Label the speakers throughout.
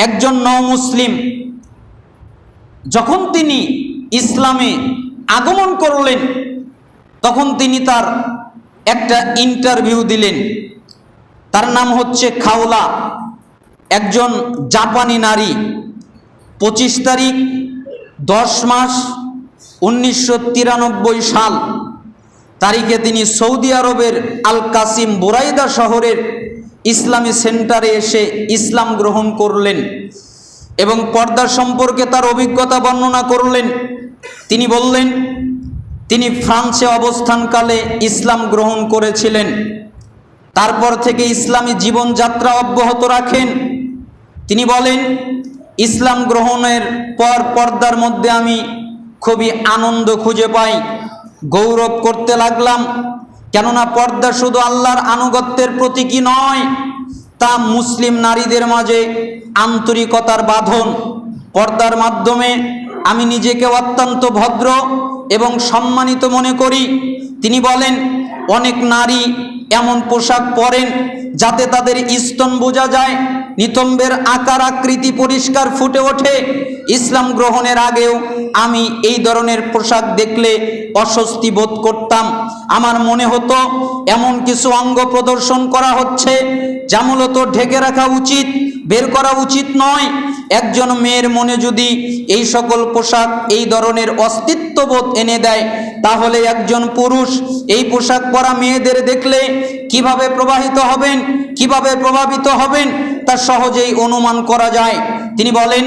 Speaker 1: একজন মুসলিম যখন তিনি ইসলামে আগমন করলেন তখন তিনি তার একটা ইন্টারভিউ দিলেন। তার নাম হচ্ছে খাওলা, একজন জাপানি নারী। 25 তারিখ 10 মাস 1993 সাল তারিখে তিনি সৌদি আরবের আল কাসিম বুরাইদা শহরের ইসলামী সেন্টারে এসে ইসলাম গ্রহণ করলেন এবং পর্দা সম্পর্কে তার অভিজ্ঞতা বর্ণনা করলেন। তিনি বললেন তিনি ফ্রান্সে অবস্থানকালে ইসলাম গ্রহণ করেছিলেন, তারপর থেকে ইসলামী জীবনযাত্রা অব্যাহত রাখেন। তিনি বলেন ইসলাম গ্রহণের পর পর্দার মধ্যে আমি খুবই আনন্দ খুঁজে পাই, গৌরব করতে লাগলাম, কেননা পর্দা শুধু আল্লাহর আনুগত্যের প্রতীকী নয়, তা মুসলিম নারীদের মাঝে আন্তরিকতার বাঁধন। পর্দার মাধ্যমে আমি নিজেকে অত্যন্ত ভদ্র এবং সম্মানিত মনে করি। তিনি বলেন অনেক নারী এমন পোশাক পরেন যাতে তাদের স্তন বোঝা যায়, নিতম্বের আকার আকৃতি পরিষ্কার ফুটে ওঠে। ইসলাম গ্রহণের আগেও আমি এই ধরনের পোশাক দেখলে অস্বস্তি বোধ করতাম। আমার মনে হতো এমন কিছু অঙ্গ প্রদর্শন করা হচ্ছে যা মূলত ঢেকে রাখা উচিত, বের করা উচিত নয়। একজন মেয়ের মনে যদি এই সকল পোশাক এই ধরনের অস্তিত্ববোধ এনে দেয়, তাহলে একজন পুরুষ এই পোশাক পরা মেয়েদের দেখলে কিভাবে প্রভাবিত হবেন তা সহজেই অনুমান করা যায়। তিনি বলেন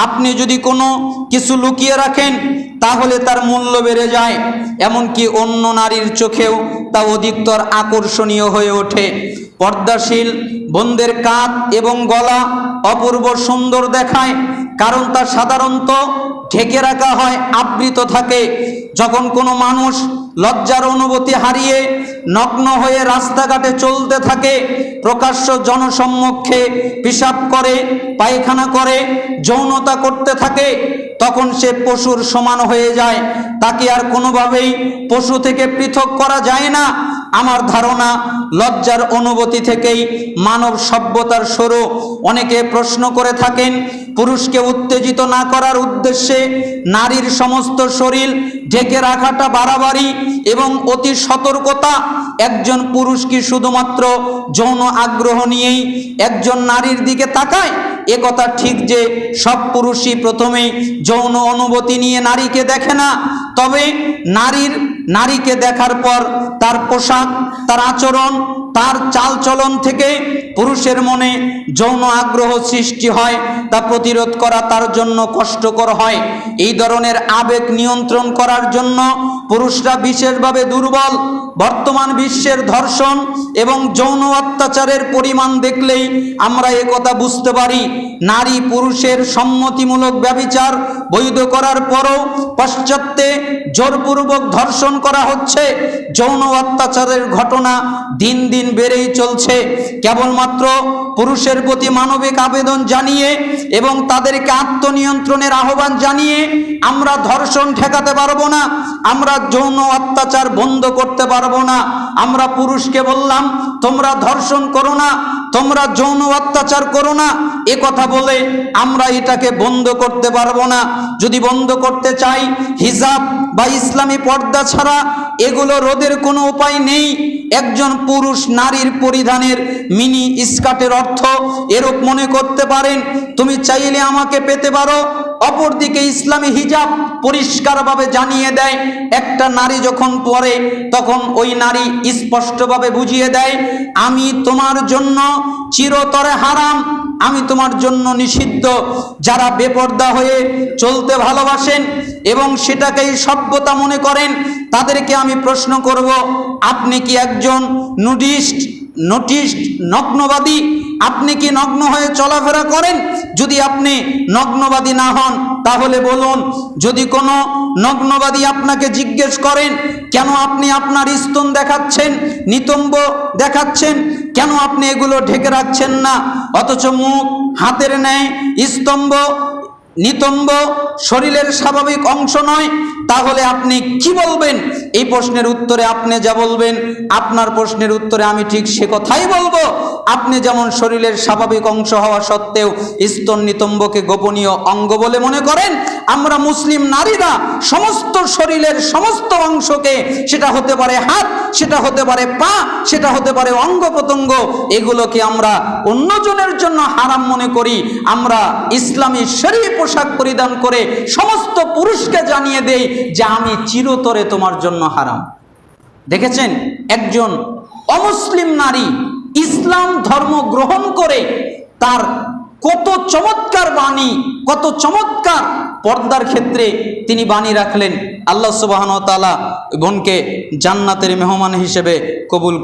Speaker 1: আপনি যদি কোনো কিছু লুকিয়ে রাখেন তাহলে তার মূল্য বেড়ে যায়, এমনকি অন্য নারীর চোখেও তা অধিকতর আকর্ষণীয় হয়ে ওঠে। পর্দাশীল বোনদের কাঁধ এবং গলা অপূর্ব সুন্দর দেখায়, কারণ তা সাধারণত ঢেকে রাখা হয়, আবৃত থাকে। যখন কোনো মানুষ লজ্জার অনুভূতি হারিয়ে নগ্ন হয়ে রাস্তাঘাটে চলতে থাকে, প্রকাশ্য জনসম্মুখে পেশাব করে, পায়খানা করে, যৌনতা করতে থাকে, তখন সে পশুর সমান হয়ে যায়। তাকে আর কোনোভাবেই পশু থেকে পৃথক করা যায় না। আমার ধারণা লজ্জার অনুভূতি থেকেই মানব সভ্যতার শুরু। অনেকে প্রশ্ন করে থাকেন পুরুষকে উত্তেজিত না করার উদ্দেশ্যে নারীর সমস্ত শরীর ঢেকে রাখাটা বাড়াবাড়ি এবং অতি সতর্কতা। একজন পুরুষ কি শুধুমাত্র যৌন আগ্রহ নিয়েই একজন নারীর দিকে তাকায়? এ কথা ঠিক যে সব পুরুষই প্রথমেই যৌন অনুভূতি নিয়ে নারীকে দেখে না, তবে নারীকে দেখার পর তার পোশাক, তার আচরণ, তার চালচলন থেকে পুরুষের মনে যৌন আগ্রহ সৃষ্টি হয়। তা প্রতিরোধ করা তার জন্য কষ্টকর হয়। এই ধরনের আবেগ নিয়ন্ত্রণ করার জন্য পুরুষরা বিশেষভাবে দুর্বল। বর্তমান বিশ্বের ধর্ষণ এবং যৌন অত্যাচারের পরিমাণ দেখলেই আমরা একথা বুঝতে পারি। নারী পুরুষের সম্মতিমূলক ব্যভিচার বৈধ করার পরও পাশ্চাত্যে জোরপূর্বক ধর্ষণ করা হচ্ছে। যৌন অত্যাচারের ঘটনা দিন দিন বেড়েই চলছে। কেবলমাত্র পুরুষের প্রতি মানবিক আবেদন জানিয়ে এবং তাদেরকে আত্মনিয়ন্ত্রণের আহ্বান জানিয়ে আমরা ধর্ষণ ঠেকাতে পারবো না, আমরা যৌন অত্যাচার বন্ধ করতে পারবো না। আমরা পুরুষকে বললাম তোমরা ধর্ষণ করো না, তোমরা যৌন অত্যাচার করো না, এ কথা বলে আমরা এটাকে বন্ধ করতে পারবো না। যদি বন্ধ করতে চাই, হিজাব বা ইসলামী পর্দা ছাড়া এগুলো রোধের কোনো উপায় নেই। একজন পুরুষ নারীর পরিধানের মিনি স্কার্টের অর্থ এরূপ মনে করতে পারেন তুমি চাইলে আমাকে পেতে পারো। অপরদিকে ইসলামী হিজাব পরিষ্কারভাবে জানিয়ে দেয় একটা নারী যখন পরে তখন ওই নারী স্পষ্টভাবে বুঝিয়ে দেয় আমি তোমার জন্য চিরতরে হারাম, আমি তোমার জন্য নিষিদ্ধ। যারা বেপর্দা হয়ে চলতে ভালোবাসেন এবং সেটাকেই সভ্যতা মনে করেন তাদেরকে আমি প্রশ্ন করব, আপনি কি একজন নগ্নবাদী? আপনি কি নগ্ন হয়ে চলাফেরা করেন? যদি আপনি নগ্নবাদী না হন তাহলে বলুন। যদি কোনো নগ্নবাদী আপনাকে জিজ্ঞেস করেন কেন আপনি আপনার স্তন দেখাচ্ছেন, নিতম্ব দেখাচ্ছেন, কেন আপনি এগুলো ঢেকে রাখছেন না, অথচ মুখ হাতের ন্যায় স্তম্ভ নিতম্ব শরীরের স্বাভাবিক অংশ নয়, তাহলে আপনি কি বলবেন? এই প্রশ্নের উত্তরে আপনি যা বলবেন, আপনার প্রশ্নের উত্তরে আমি ঠিক সে কথাই বলবো। আপনি যেমন শরীরের স্বাভাবিক অংশ হওয়া সত্ত্বেও স্তন নিতম্বকে গোপনীয় অঙ্গ বলে মনে করেন, আমরা মুসলিম নারীরা সমস্ত শরীরের সমস্ত অংশকে, সেটা হতে পারে হাত, সেটা হতে পারে পা, সেটা হতে পারে অঙ্গ প্রত্যঙ্গ, এগুলোকে আমরা অন্যজনের জন্য হারাম মনে করি। আমরা ইসলামী শরীয়ত পোশাক পরিধান করে সমস্ত পুরুষকে জানিয়ে দেই যে আমি চিরতরে তোমার জন্য হারাম। দেখেছেন একজন অমুসলিম নারী ইসলাম ধর্ম গ্রহণ করে তার কত চমৎকার বাণী, কত চমৎকার পর্দার ক্ষেত্রে তিনি বাণী রাখলেন। আল্লাহ সুবহানাহু ওয়া তাআলা বোনকে জান্নাতের মেহমান হিসেবে কবুল